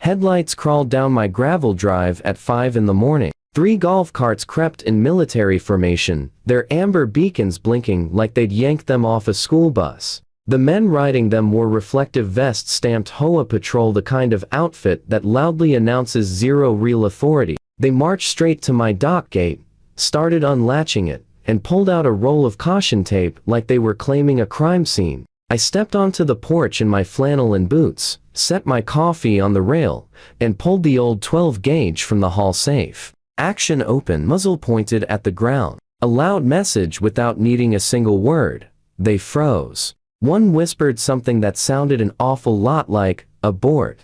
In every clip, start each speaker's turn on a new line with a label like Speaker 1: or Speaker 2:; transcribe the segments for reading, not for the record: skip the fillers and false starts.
Speaker 1: Headlights crawled down my gravel drive at 5 in the morning. 3 golf carts crept in military formation, their amber beacons blinking like they'd yanked them off a school bus. The men riding them wore reflective vests stamped HOA Patrol, the kind of outfit that loudly announces zero real authority. They marched straight to my dock gate, started unlatching it, and pulled out a roll of caution tape like they were claiming a crime scene. I stepped onto the porch in my flannel and boots, set my coffee on the rail, and pulled the old 12-gauge from the hall safe. Action open, muzzle pointed at the ground. A loud message without needing a single word. They froze. One whispered something that sounded an awful lot like, "Abort."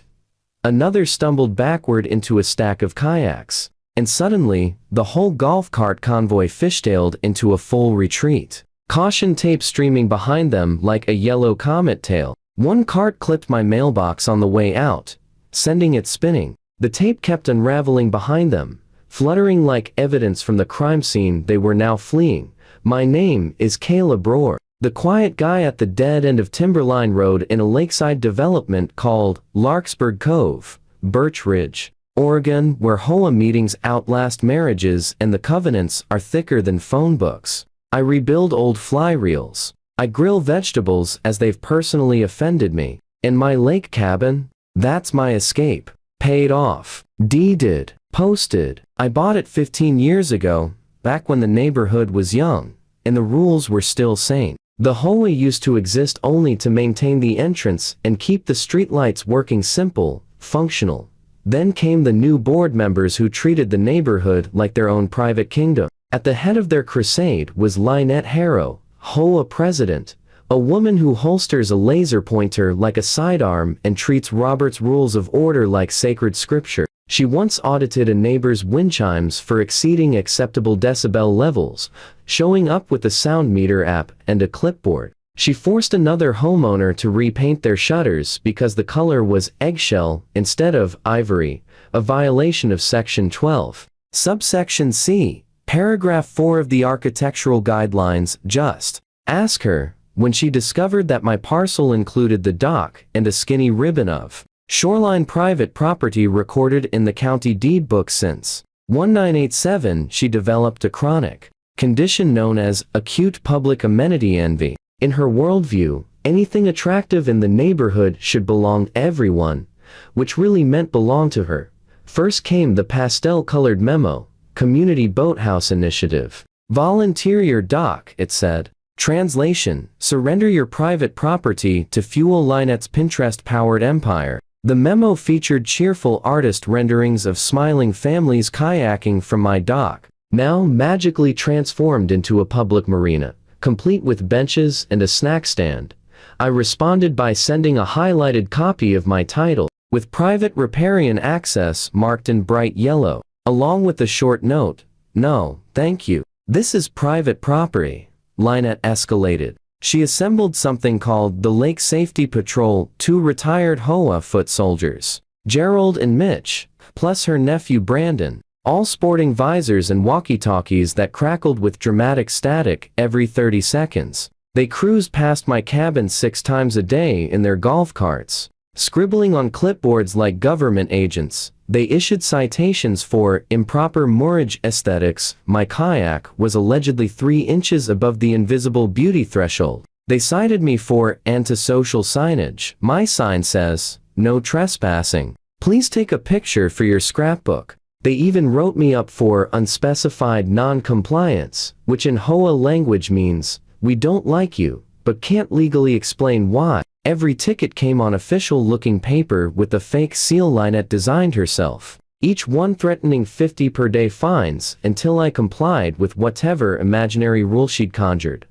Speaker 1: Another stumbled backward into a stack of kayaks. And suddenly, the whole golf cart convoy fishtailed into a full retreat. Caution tape streaming behind them like a yellow comet tail. One cart clipped my mailbox on the way out, sending it spinning. The tape kept unraveling behind them, fluttering like evidence from the crime scene they were now fleeing. My name is Caleb Rohr, the quiet guy at the dead end of Timberline Road in a lakeside development called Larkspur Cove, Birch Ridge, Oregon, where HOA meetings outlast marriages and the covenants are thicker than phone books. I rebuild old fly reels. I grill vegetables as they've personally offended me. In my lake cabin, that's my escape. Paid off. Deeded. Posted. I bought it 15 years ago, back when the neighborhood was young, and the rules were still sane. The HOA used to exist only to maintain the entrance and keep the streetlights working, simple, functional. Then came the new board members who treated the neighborhood like their own private kingdom. At the head of their crusade was Lynette Harrow, HOA president, a woman who holsters a laser pointer like a sidearm and treats Robert's Rules of Order like sacred scripture. She once audited a neighbor's wind chimes for exceeding acceptable decibel levels, showing up with a sound meter app and a clipboard. She forced another homeowner to repaint their shutters because the color was eggshell instead of ivory, a violation of Section 12. Subsection C, Paragraph 4 of the Architectural Guidelines. Just ask her, when she discovered that my parcel included the dock and a skinny ribbon of shoreline private property recorded in the county deed book since 1987, she developed a chronic condition known as acute public amenity envy. In her worldview, anything attractive in the neighborhood should belong to everyone, which really meant belong to her. First came the pastel-colored memo, Community Boathouse Initiative. Volunteer your dock, it said. Translation, surrender your private property to fuel Lynette's Pinterest-powered empire. The memo featured cheerful artist renderings of smiling families kayaking from my dock, now magically transformed into a public marina, complete with benches and a snack stand. I responded by sending a highlighted copy of my title, with private riparian access marked in bright yellow, along with a short note, "No, thank you. This is private property." Lynette escalated. She assembled something called the Lake Safety Patrol, 2 retired HOA foot soldiers, Gerald and Mitch, plus her nephew Brandon, all sporting visors and walkie-talkies that crackled with dramatic static every 30 seconds. They cruised past my cabin 6 times a day in their golf carts, scribbling on clipboards like government agents. They issued citations for improper moorage aesthetics. My kayak was allegedly 3 inches above the invisible beauty threshold. They cited me for antisocial signage. My sign says, "No trespassing. Please take a picture for your scrapbook." They even wrote me up for unspecified non-compliance, which in HOA language means, "We don't like you, but can't legally explain why." Every ticket came on official-looking paper with the fake seal Lynette designed herself, each one threatening 50 per day fines until I complied with whatever imaginary rule she'd conjured.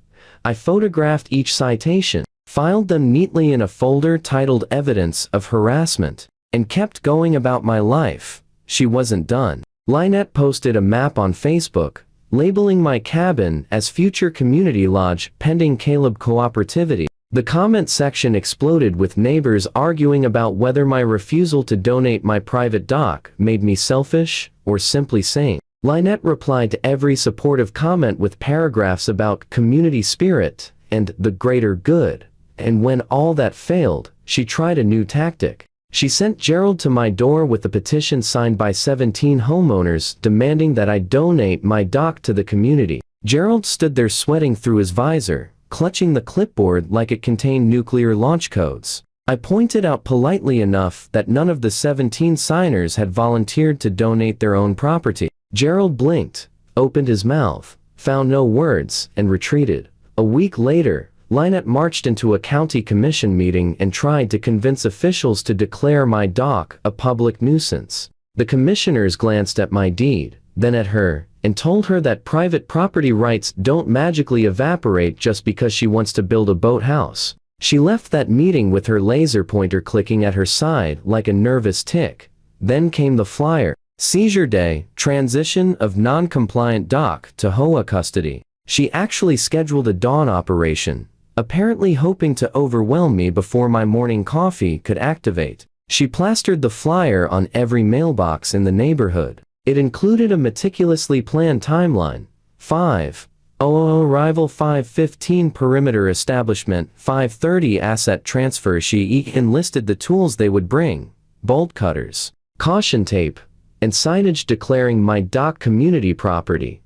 Speaker 1: I photographed each citation, filed them neatly in a folder titled Evidence of Harassment, and kept going about my life. She wasn't done. Lynette posted a map on Facebook, labeling my cabin as Future Community Lodge pending Caleb cooperativity. The comment section exploded with neighbors arguing about whether my refusal to donate my private dock made me selfish or simply sane. Lynette replied to every supportive comment with paragraphs about community spirit and the greater good. And when all that failed, she tried a new tactic. She sent Gerald to my door with a petition signed by 17 homeowners demanding that I donate my dock to the community. Gerald stood there sweating through his visor, clutching the clipboard like it contained nuclear launch codes. I pointed out politely enough that none of the 17 signers had volunteered to donate their own property. Gerald blinked, opened his mouth, found no words, and retreated. A week later, Lynette marched into a county commission meeting and tried to convince officials to declare my dock a public nuisance. The commissioners glanced at my deed, then at her, and told her that private property rights don't magically evaporate just because she wants to build a boathouse. She left that meeting with her laser pointer clicking at her side like a nervous tick. Then came the flyer. Seizure Day, transition of non-compliant dock to HOA custody. She actually scheduled a dawn operation, apparently hoping to overwhelm me before my morning coffee could activate. She plastered the flyer on every mailbox in the neighborhood. It included a meticulously planned timeline. 5:00 arrival, 5:15 perimeter establishment, 5:30 asset transfer. She enlisted the tools they would bring: bolt cutters, caution tape, and signage declaring my dock community property.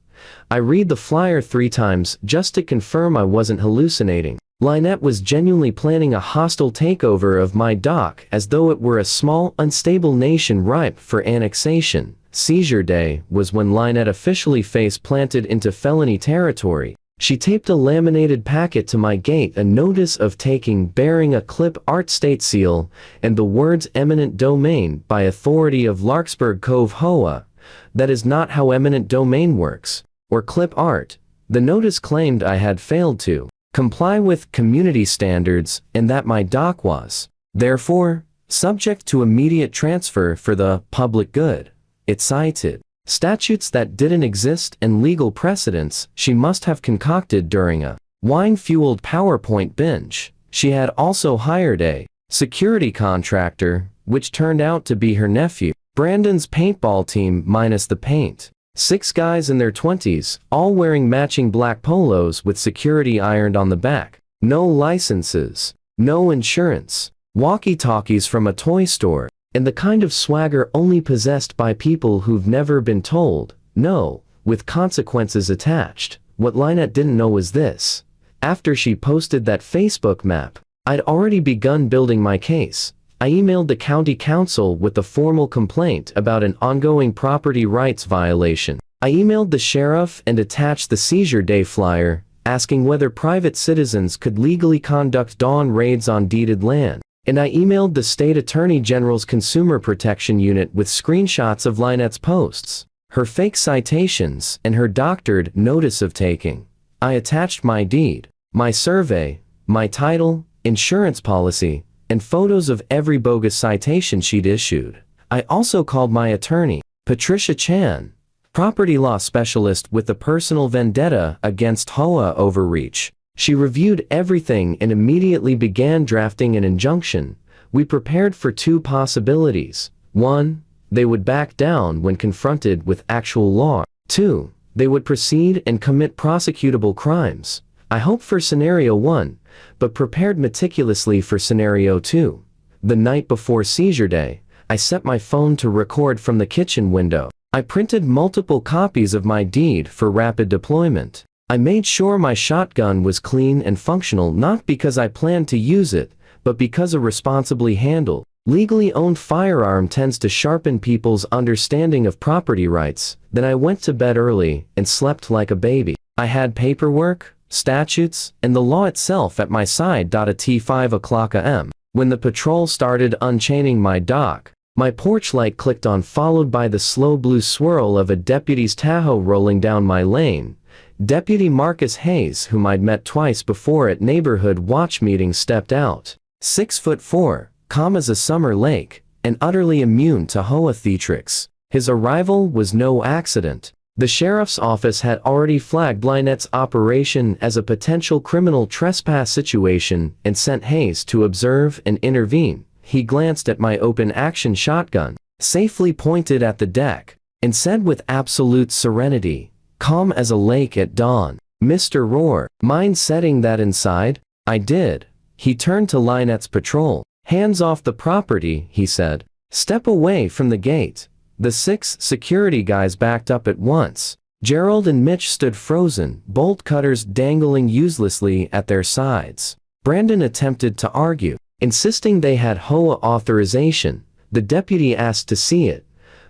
Speaker 1: I read the flyer 3 times just to confirm I wasn't hallucinating. Lynette was genuinely planning a hostile takeover of my dock as though it were a small, unstable nation ripe for annexation. Seizure Day was when Lynette officially face-planted into felony territory. She taped a laminated packet to my gate, a notice of taking bearing a clip art state seal, and the words eminent domain by authority of Larkspur Cove HOA. That is not how eminent domain works, or clip art. The notice claimed I had failed to comply with community standards and that my dock was, therefore, subject to immediate transfer for the public good. It cited statutes that didn't exist and legal precedents she must have concocted during a wine-fueled PowerPoint binge. She had also hired a security contractor, which turned out to be her nephew. Brandon's paintball team minus the paint. 6 guys in their 20s, all wearing matching black polos with security ironed on the back. No licenses, no insurance, walkie-talkies from a toy store, and the kind of swagger only possessed by people who've never been told no, with consequences attached. What Lynette didn't know was this. After she posted that Facebook map, I'd already begun building my case. I emailed the county council with a formal complaint about an ongoing property rights violation. I emailed the sheriff and attached the Seizure Day flyer, asking whether private citizens could legally conduct dawn raids on deeded land. And I emailed the state attorney general's consumer protection unit with screenshots of Lynette's posts, her fake citations, and her doctored notice of taking. I attached my deed, my survey, my title, insurance policy, and photos of every bogus citation she'd issued. I also called my attorney, Patricia Chan, property law specialist with a personal vendetta against HOA overreach. She reviewed everything and immediately began drafting an injunction. We prepared for 2 possibilities. 1, they would back down when confronted with actual law. 2, they would proceed and commit prosecutable crimes. I hoped for scenario 1, but prepared meticulously for scenario 2. The night before Seizure Day, I set my phone to record from the kitchen window. I printed multiple copies of my deed for rapid deployment. I made sure my shotgun was clean and functional, not because I planned to use it, but because a responsibly handled, legally owned firearm tends to sharpen people's understanding of property rights. Then I went to bed early and slept like a baby. I had paperwork, statutes, and the law itself at my side. At 5:00 a.m., when the patrol started unchaining my dock, my porch light clicked on, followed by the slow blue swirl of a deputy's Tahoe rolling down my lane. Deputy Marcus Hayes, whom I'd met twice before at neighborhood watch meetings, stepped out. 6'4", calm as a summer lake, and utterly immune to HOA theatrics. His arrival was no accident. The sheriff's office had already flagged Lynette's operation as a potential criminal trespass situation and sent Hayes to observe and intervene. He glanced at my open-action shotgun, safely pointed at the deck, and said with absolute serenity, calm as a lake at dawn, "Mr. Rohr, mind setting that inside?" I did. He turned to Lynette's patrol. "Hands off the property," he said. "Step away from the gate." The 6 security guys backed up at once. Gerald and Mitch stood frozen, bolt cutters dangling uselessly at their sides. Brandon attempted to argue, insisting they had HOA authorization. The deputy asked to see it.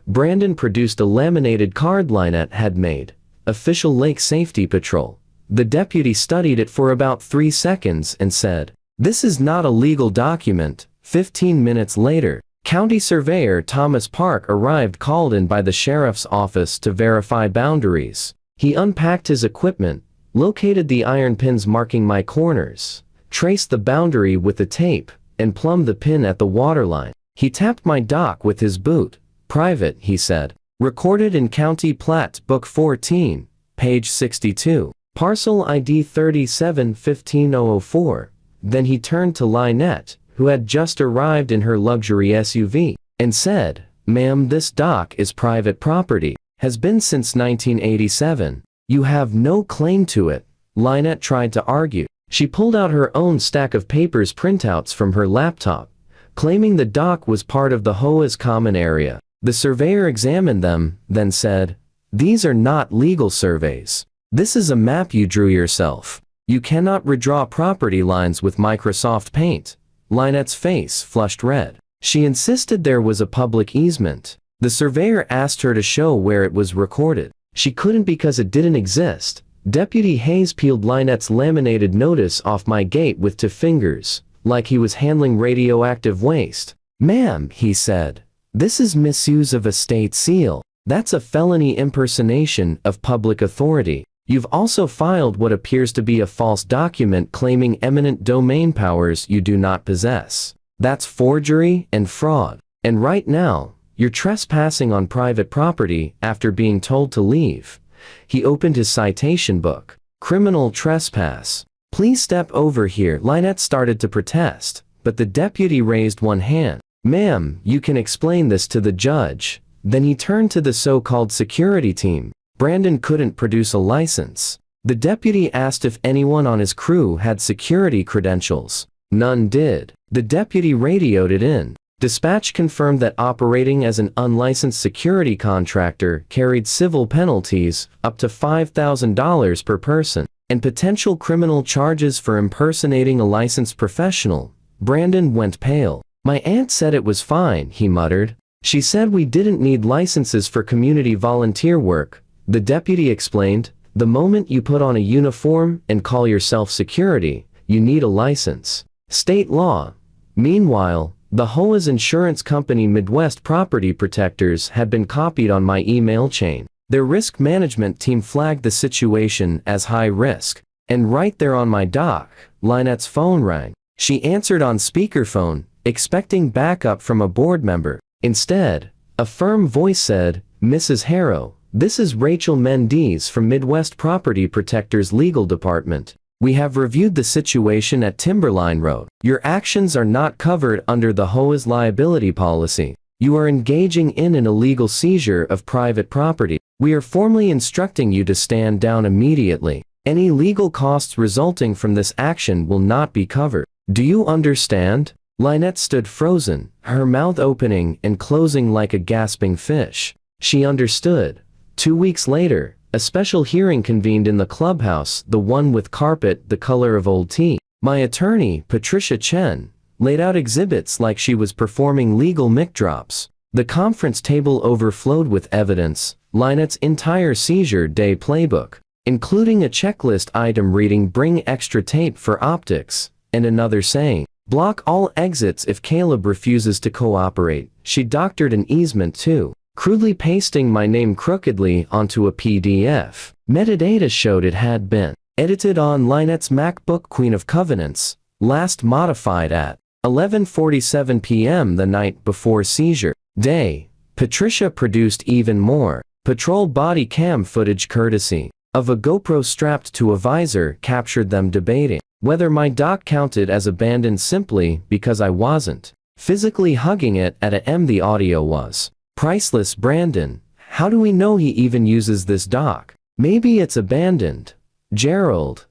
Speaker 1: Brandon produced a laminated card Lynette had made. "Official Lake Safety Patrol." The deputy studied it for about 3 seconds and said, "This is not a legal document." 15 minutes later, County Surveyor Thomas Park arrived, called in by the sheriff's office to verify boundaries. He unpacked his equipment, located the iron pins marking my corners, traced the boundary with the tape, and plumbed the pin at the waterline. He tapped my dock with his boot. "Private," he said. "Recorded in County Plat Book 14, page 62. Parcel ID 37-15004. Then he turned to Lynette, who had just arrived in her luxury SUV, and said, "Ma'am, this dock is private property. Has been since 1987. You have no claim to it." Lynette tried to argue. She pulled out her own stack of papers printouts from her laptop, claiming the dock was part of the HOA's common area. The surveyor examined them, then said, "These are not legal surveys. This is a map you drew yourself. You cannot redraw property lines with Microsoft Paint." Lynette's face flushed red. She insisted there was a public easement. The surveyor asked her to show where it was recorded. She couldn't because it didn't exist. Deputy Hayes peeled Lynette's laminated notice off my gate with 2 fingers, like he was handling radioactive waste. "Ma'am," he said, "this is misuse of a state seal. That's a felony impersonation of public authority. You've also filed what appears to be a false document claiming eminent domain powers you do not possess. That's forgery and fraud. And right now, you're trespassing on private property after being told to leave." He opened his citation book. "Criminal trespass. Please step over here." Lynette started to protest, but the deputy raised one hand. "Ma'am, you can explain this to the judge." Then he turned to the so-called security team. Brandon couldn't produce a license. The deputy asked if anyone on his crew had security credentials. None did. The deputy radioed it in. Dispatch confirmed that operating as an unlicensed security contractor carried civil penalties up to $5,000 per person, and potential criminal charges for impersonating a licensed professional. Brandon went pale. "My aunt said it was fine," he muttered. "She said we didn't need licenses for community volunteer work." The deputy explained, "The moment you put on a uniform and call yourself security, you need a license. State law." Meanwhile, the HOA's insurance company Midwest Property Protectors had been copied on my email chain. Their risk management team flagged the situation as high risk. And right there on my dock, Lynette's phone rang. She answered on speakerphone, expecting backup from a board member. Instead, a firm voice said, "Mrs. Harrow, this is Rachel Mendes from Midwest Property Protectors Legal Department. We have reviewed the situation at Timberline Road. Your actions are not covered under the HOA's liability policy. You are engaging in an illegal seizure of private property. We are formally instructing you to stand down immediately. Any legal costs resulting from this action will not be covered. Do you understand?" Lynette stood frozen, her mouth opening and closing like a gasping fish. She understood. 2 weeks later, a special hearing convened in the clubhouse, the one with carpet the color of old tea. My attorney, Patricia Chen, laid out exhibits like she was performing legal mic drops. The conference table overflowed with evidence, Lynette's entire seizure day playbook, including a checklist item reading "Bring extra tape for optics," and another saying, "Block all exits if Caleb refuses to cooperate." She doctored an easement too, crudely pasting my name crookedly onto a PDF. Metadata showed it had been edited on Lynette's MacBook Queen of Covenants, last modified at 11:47 p.m. the night before seizure day. Patricia produced even more patrol body cam footage courtesy of a GoPro strapped to a visor, captured them debating whether my dock counted as abandoned simply because I wasn't physically hugging it at a m. The audio was priceless. "Brandon, how do we know he even uses this dock? Maybe it's abandoned." "Gerald,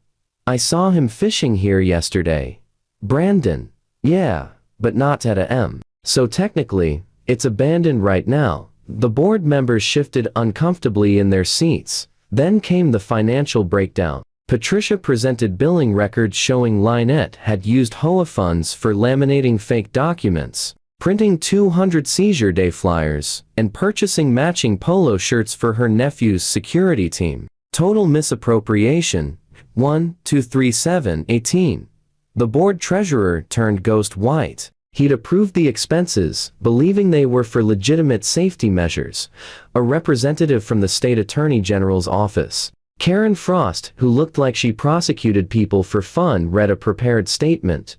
Speaker 1: I saw him fishing here yesterday." "Brandon, yeah, but not at a M. So technically, it's abandoned right now. The board members shifted uncomfortably in their seats. Then came the financial breakdown. Patricia presented billing records showing Lynette had used HOA funds for laminating fake documents, printing 200 seizure day flyers, and purchasing matching polo shirts for her nephew's security team. Total misappropriation, 1,237,18. The board treasurer turned ghost white. He'd approved the expenses, believing they were for legitimate safety measures. A representative from the state attorney general's office, Karen Frost, who looked like she prosecuted people for fun, read a prepared statement.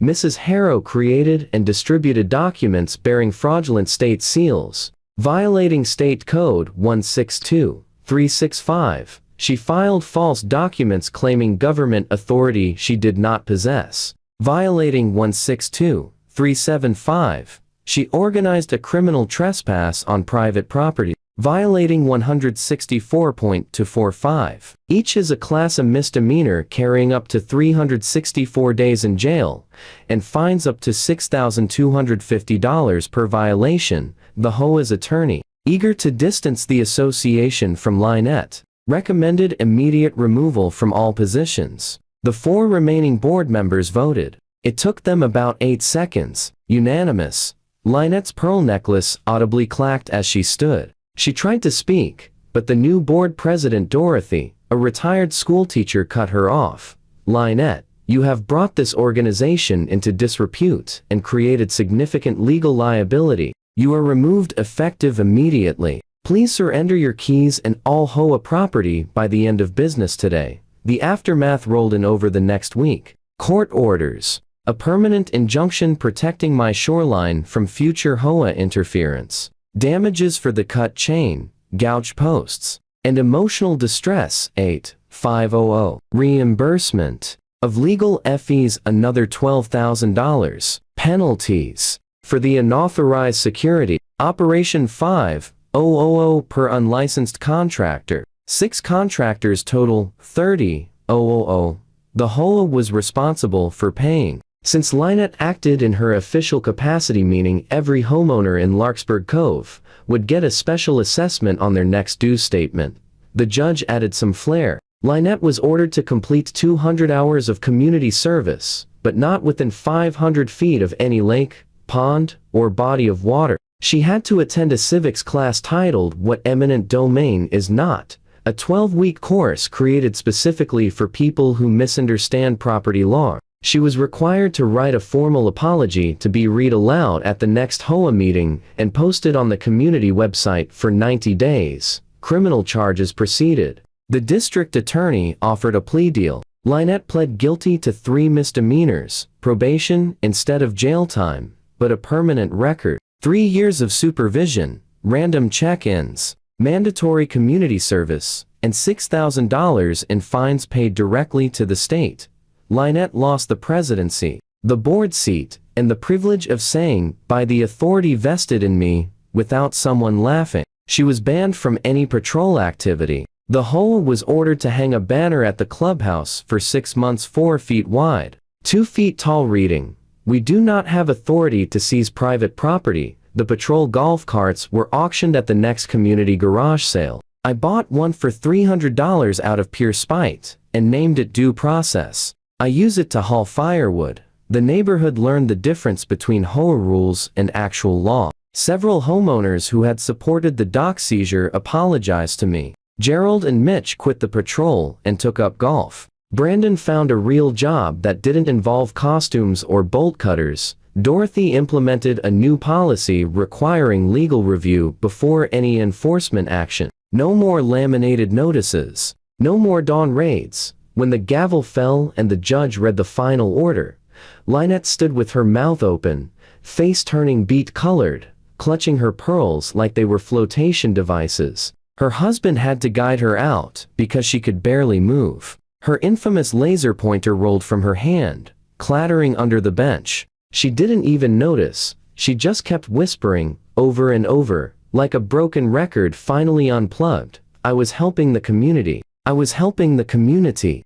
Speaker 1: Mrs. Harrow created and distributed documents bearing fraudulent state seals, violating State Code 162-365. She filed false documents claiming government authority she did not possess, violating 162-375. She organized a criminal trespass on private property, violating 164.245. Each is a class A misdemeanor carrying up to 364 days in jail, and fines up to $6,250 per violation. The HOA's attorney, eager to distance the association from Lynette, recommended immediate removal from all positions. The 4 remaining board members voted. It took them about 8 seconds. Unanimous. Lynette's pearl necklace audibly clacked as she stood. She tried to speak, but the new board president Dorothy, a retired schoolteacher, cut her off. Lynette, you have brought this organization into disrepute and created significant legal liability. You are removed effective immediately. Please surrender your keys and all HOA property by the end of business today. The aftermath rolled in over the next week. Court orders. A permanent injunction protecting my shoreline from future HOA interference. Damages for the cut chain, gouged posts, and emotional distress, 8,500. Reimbursement of legal fees, another $12,000. Penalties for the unauthorized security. Operation 5,000 per unlicensed contractor. 6 contractors total, 30,000. The HOA was responsible for paying. Since Lynette acted in her official capacity, meaning every homeowner in Larkspur Cove would get a special assessment on their next due statement, the judge added some flair. Lynette was ordered to complete 200 hours of community service, but not within 500 feet of any lake, pond, or body of water. She had to attend a civics class titled What Eminent Domain Is Not, a 12-week course created specifically for people who misunderstand property law. She was required to write a formal apology to be read aloud at the next HOA meeting and posted on the community website for 90 days. Criminal charges proceeded. The district attorney offered a plea deal. Lynette pled guilty to 3 misdemeanors, probation instead of jail time, but a permanent record, 3 years of supervision, random check-ins, mandatory community service, and $6,000 in fines paid directly to the state. Lynette lost the presidency, the board seat, and the privilege of saying, by the authority vested in me, without someone laughing. She was banned from any patrol activity. The HOA was ordered to hang a banner at the clubhouse for 6 months 4 feet wide, 2 feet tall reading, "We do not have authority to seize private property." The patrol golf carts were auctioned at the next community garage sale. I bought one for $300 out of pure spite, and named it Due Process. I use it to haul firewood. The neighborhood learned the difference between HOA rules and actual law. Several homeowners who had supported the dock seizure apologized to me. Gerald and Mitch quit the patrol and took up golf. Brandon found a real job that didn't involve costumes or bolt cutters. Dorothy implemented a new policy requiring legal review before any enforcement action. No more laminated notices. No more dawn raids. When the gavel fell and the judge read the final order, Lynette stood with her mouth open, face turning beet-colored, clutching her pearls like they were flotation devices. Her husband had to guide her out because she could barely move. Her infamous laser pointer rolled from her hand, clattering under the bench. She didn't even notice. She just kept whispering, over and over, like a broken record finally unplugged. I was helping the community. I was helping the community.